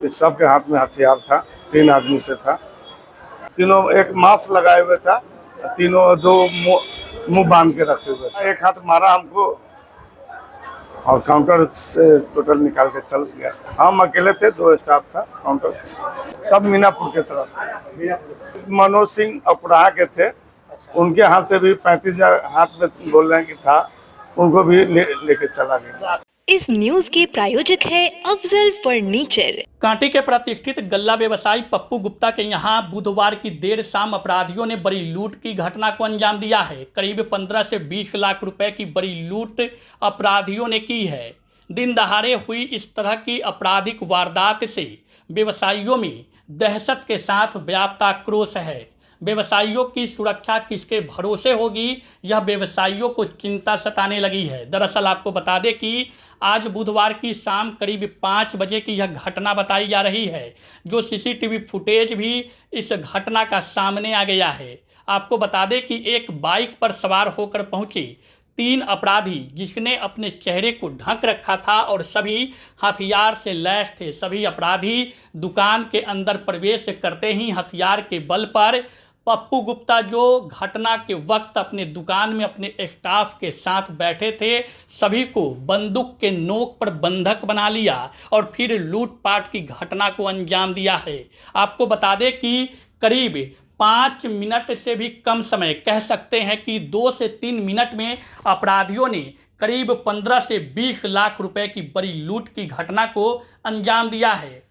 सबके हाथ में हथियार था, 3 आदमी से था। तीनों एक मास्क लगाए हुए था, तीनों दो मुंह बांध के रखे हुए थे। एक हाथ मारा हमको और काउंटर से टोटल निकाल के चल गया। हम अकेले थे, 2 स्टाफ था काउंटर, सब मीनापुर के तरफ। मनोज सिंह अपराहा के थे, उनके हाथ से भी 35,000 हाथ में बोल रहे हैं कि था, उनको भी लेके चला गया। इस न्यूज के प्रायोजक है अफजल फर्नीचर। कांटी के प्रतिष्ठित गल्ला व्यवसायी पप्पू गुप्ता के यहां बुधवार की देर शाम अपराधियों ने बड़ी लूट की घटना को अंजाम दिया है। करीब 15 से 20 लाख रुपए की बड़ी लूट अपराधियों ने की है। दिन दहाड़े हुई इस तरह की आपराधिक वारदात से व्यवसायियों में दहशत के साथ व्याप्त आक्रोश है। व्यवसायियों की सुरक्षा किसके भरोसे होगी, यह व्यवसायियों को चिंता सताने लगी है। दरअसल आपको बता दें कि आज बुधवार की शाम करीब 5 बजे की यह घटना बताई जा रही है, जो सीसीटीवी फुटेज भी इस घटना का सामने आ गया है। आपको बता दें कि एक बाइक पर सवार होकर पहुंचे 3 अपराधी, जिसने अपने चेहरे को ढक रखा था और सभी हथियार से लैस थे। सभी अपराधी दुकान के अंदर प्रवेश करते ही हथियार के बल पर पप्पू गुप्ता, जो घटना के वक्त अपने दुकान में अपने स्टाफ के साथ बैठे थे, सभी को बंदूक के नोक पर बंधक बना लिया और फिर लूटपाट की घटना को अंजाम दिया है। आपको बता दें कि करीब 5 मिनट से भी कम समय, कह सकते हैं कि 2 से 3 मिनट में अपराधियों ने करीब 15 से 20 लाख रुपए की बड़ी लूट की घटना को अंजाम दिया है।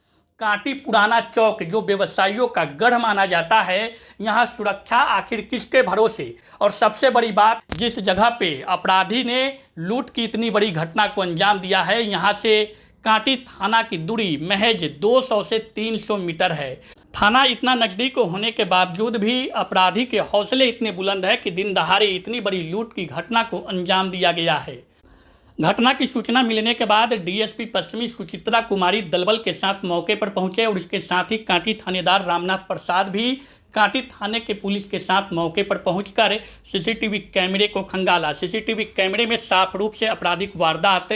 कांटी पुराना चौक, जो व्यवसायियों का गढ़ माना जाता है, यहाँ सुरक्षा आखिर किसके भरोसे। और सबसे बड़ी बात, जिस जगह पे अपराधी ने लूट की इतनी बड़ी घटना को अंजाम दिया है, यहाँ से कांटी थाना की दूरी महज 200 से 300 मीटर है। थाना इतना नज़दीक होने के बावजूद भी अपराधी के हौसले इतने बुलंद है कि दिन दहाड़े इतनी बड़ी लूट की घटना को अंजाम दिया गया है। घटना की सूचना मिलने के बाद डीएसपी पश्चिमी सुचित्रा कुमारी दलबल के साथ मौके पर पहुंचे और इसके साथ ही कांटी थानेदार रामनाथ प्रसाद भी कांटी थाने के पुलिस के साथ मौके पर पहुंचकर सीसीटीवी कैमरे को खंगाला। सीसीटीवी कैमरे में साफ रूप से आपराधिक वारदात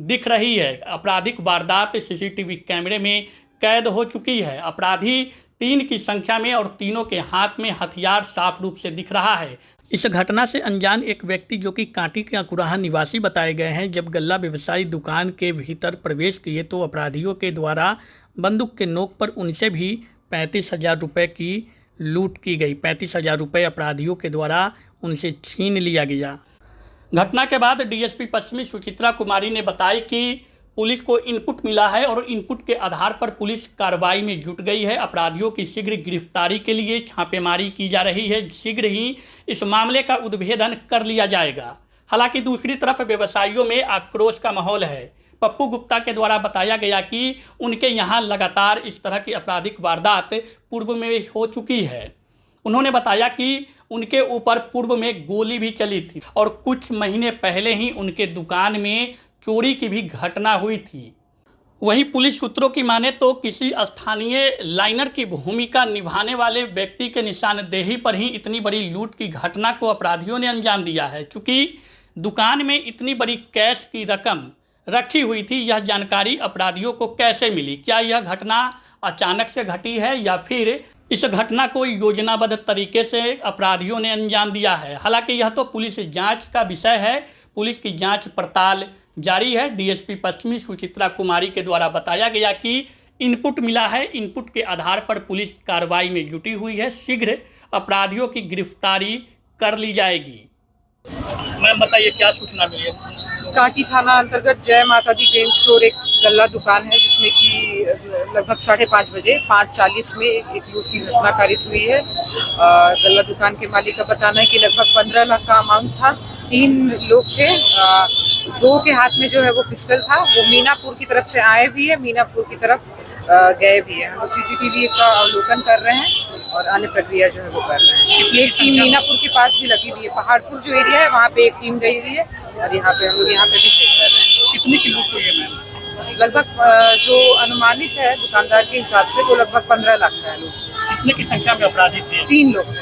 दिख रही है। आपराधिक वारदात सीसीटीवी कैमरे में कैद हो चुकी है। अपराधी 3 की संख्या में और तीनों के हाथ में हथियार साफ रूप से दिख रहा है। इस घटना से अनजान एक व्यक्ति, जो कि कांटी के अकुराहा निवासी बताए गए हैं, जब गल्ला व्यवसायी दुकान के भीतर प्रवेश किए तो अपराधियों के द्वारा बंदूक के नोक पर उनसे भी 35,000 रुपये की लूट की गई। 35,000 रुपये अपराधियों के द्वारा उनसे छीन लिया गया। घटना के बाद डीएसपी पश्चिमी सुचित्रा कुमारी ने बताया कि पुलिस को इनपुट मिला है और इनपुट के आधार पर पुलिस कार्रवाई में जुट गई है। अपराधियों की शीघ्र गिरफ्तारी के लिए छापेमारी की जा रही है। शीघ्र ही इस मामले का उद्भेदन कर लिया जाएगा। हालांकि दूसरी तरफ व्यवसायियों में आक्रोश का माहौल है। पप्पू गुप्ता के द्वारा बताया गया कि उनके यहाँ लगातार इस तरह की आपराधिक वारदात पूर्व में हो चुकी है। उन्होंने बताया कि उनके ऊपर पूर्व में गोली भी चली थी और कुछ महीने पहले ही उनके दुकान में चोरी की भी घटना हुई थी। वहीं पुलिस सूत्रों की माने तो किसी स्थानीय लाइनर की भूमिका निभाने वाले व्यक्ति के निशानदेही पर ही इतनी बड़ी लूट की घटना को अपराधियों ने अंजाम दिया है। चूँकि दुकान में इतनी बड़ी कैश की रकम रखी हुई थी, यह जानकारी अपराधियों को कैसे मिली? क्या यह घटना अचानक से घटी है या फिर इस घटना को योजनाबद्ध तरीके से अपराधियों ने अंजाम दिया है? हालांकि यह तो पुलिस जांच का विषय है। पुलिस की जांच पड़ताल जारी है। डीएसपी पश्चिमी सुचित्रा कुमारी के द्वारा बताया गया कि इनपुट मिला है। इनपुट के आधार पर पुलिस कार्रवाई में जुटी हुई है। शीघ्र अपराधियों की गिरफ्तारी कर ली जाएगी। मैम बताइए, क्या सूचना मिली है? कांटी थाना अंतर्गत जय माता दी ग्रेन स्टोर एक गल्ला दुकान है, जिसमें कि लगभग 5:30 बजे 5:40 में एक लूट की घटना कारित हुई है। गल्ला दुकान के मालिक का बताना है कि लगभग 15 लाख का अमाउंट था। 3 लोग थे, 2 के हाथ में जो है वो पिस्टल था। वो मीनापुर की तरफ से आए भी है, मीनापुर की तरफ गए भी है। हम लोग सीसीटीवी का अवलोकन कर रहे हैं और अन्य प्रक्रिया जो है वो कर रहे हैं। एक टीम मीनापुर के पास भी लगी हुई है। पहाड़पुर जो एरिया है वहाँ पे एक टीम गई हुई है और यहाँ पे हम लोग यहाँ पे भी चेक कर रहे हैं। कितनी की लूट हुई है मैम? लगभग जो अनुमानित है दुकानदार के हिसाब से वो लगभग 15 लाख का है लूट। कितने की संख्या में अपराधी थे? 3 लोग थे।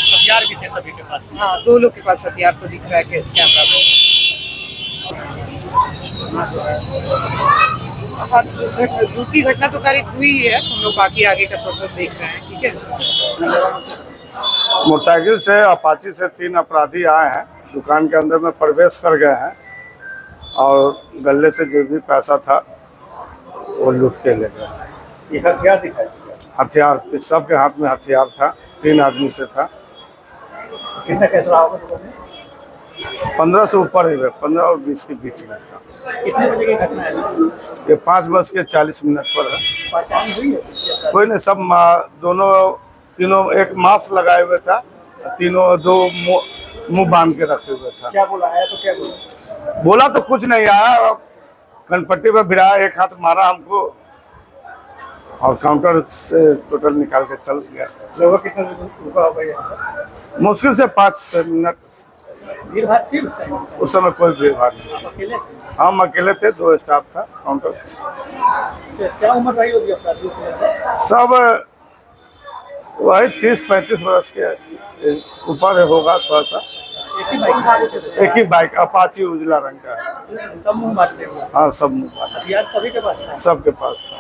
हथियार भी थे सभी के पास? हाँ, 2 लोग के पास हथियार तो दिख रहा है कैमरा में। हाँ, लूट की घटना तो कारित हुई ही है, हम लोग बाकी आगे का प्रोसेस देख रहे हैं। ठीक है। मोटरसाइकिल से अपाची से 3 अपराधी आए हैं, दुकान के अंदर में प्रवेश कर गए हैं और गले से जो भी पैसा था वो लूट के ले गए। ये हथियार दिखाई दिया। हथियार सबके हाथ में हथियार था, 3 आदमी से था। कितना कैसा रहा होगा दुकान में? 15 से ऊपर ही है, 15 और 20 के बीच में था। कितने बजे की घटना है? ये 5:40 पर है। पहचान हुई है? कोई नहीं, सब तीनों एक मास्क लगाए हुए था, तीनों दो मुंह बांध के रखे हुए था। क्या बोला है? तो क्या बोला? बोला तो कुछ नहीं आया, कनपट्टी पे भिड़ा, एक हाथ मारा हमको और काउंटर से टोटल निकाल के चल गया। लगभग कितना रुका होगा ये? मुश्किल से 5 मिनट। भीड़ भाड़ थी उस समय कोई भीड़ भाड़ नहीं। अकेले? हम अकेले थे, 2 स्टाफ था काउंटर। क्या उम्र रही होगी अपराधियों की? सब वही 30-35 वर्ष के ऊपर होगा थोड़ा सा। एक ही बाइक अपाची उजला रंग का है। सब मुंह बांटते हुए? हाँ, सब मुंह बांध। हथियार सभी के पास था? सबके पास था।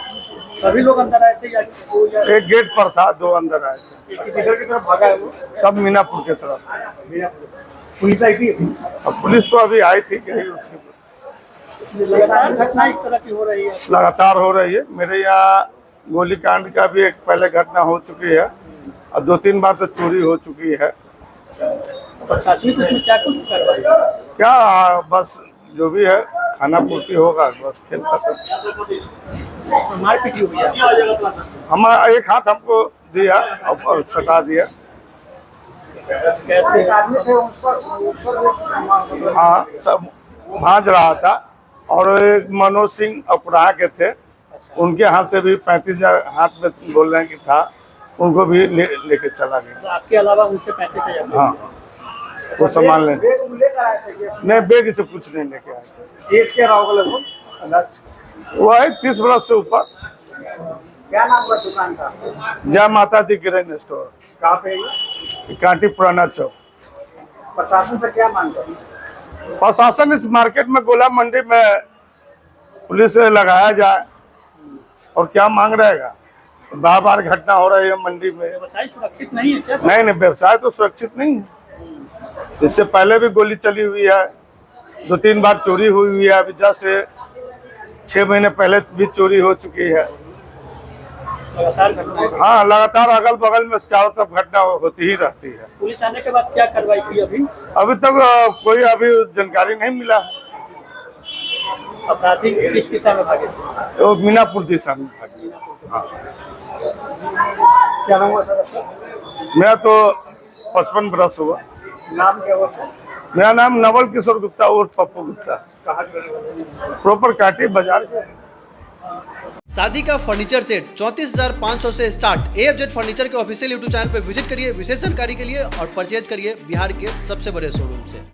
सभी लोग अंदर आए थे या दो या एक गेट पर था, 2 अंदर आए थे। किधर की तरफ भागा है वो? सब मीनापुर की तरफ। पुलिस आई थी? अब पुलिस तो अभी आई थी, कहीं उसकी लगातार घटना इस तरह की हो रही है। लगातार हो रही है। मेरे यहाँ गोलीकांड का भी एक पहले घटना हो चुकी है और 2-3 बार तो चोरी हो चुकी है। प्रशासनिक उसमें क्या कुछ कार्रवाई? क्या बस जो भी है खाना पूर्ति होगा, बस खेल खत्म। मारपीट हुई है? हमारा एक हाथ हमको दिया और सटा दिया। कैसे आदमी थे उस पर? हाँ, सब भांज रहा था और एक मनोज सिंह अपराह के थे, उनके हाथ से भी 35,000 हाथ में बोल रहे हैं कि था, उनको भी लेके चला गया। तो आपके अलावा उनसे 35,000? हाँ, वो सामान लेने लेकर आए थे? नहीं, बैग से कुछ नहीं लेके आए थे। एज क्या रहा होगा लगभग अंदाज? वही 30 वर्ष से ऊपर। क्या नाम हुआ दुकान का? जय माता दी ग्रेन स्टोर, कहाँ पे है ये? कांटी पुराना चौक। प्रशासन से क्या मांग कर? प्रशासन इस मार्केट में गोला मंडी में पुलिस लगाया जाए और क्या मांग रहेगा। बार बार घटना हो रही है मंडी में। व्यवसाय सुरक्षित नहीं है क्या? नहीं, व्यवसाय तो सुरक्षित नहीं है। इससे पहले भी गोली चली हुई है, 2-3 बार चोरी हुई है। अभी जस्ट 6 महीने पहले भी चोरी हो चुकी है। लगातार घटना है। हाँ, लगातार अगल बगल में चारों तरफ घटना होती ही रहती है। पुलिस आने के बाद क्या कार्रवाई की अभी? अभी तक कोई अभी जानकारी नहीं मिला है। अपराधी किस दिशा में भागे थे? वो मीनापुर दिशा में भागी। हाँ। क्या नाम हुआ सर आपका? मेरा तो 55 बरस हुआ। नाम क्या हुआ? मेरा नाम नवल किशोर गुप्ता उर्फ पप्पू गुप्ता, कहाँ के रहने वाले हैं? प्रॉपर काटी बाजार के। शादी का फर्नीचर सेट 34,500 से स्टार्ट। AFZ फर्नीचर के ऑफिशियल यूट्यूब चैनल पर विजिट करिए विशेष जानकारी के लिए और परचेज करिए बिहार के सबसे बड़े शोरूम से।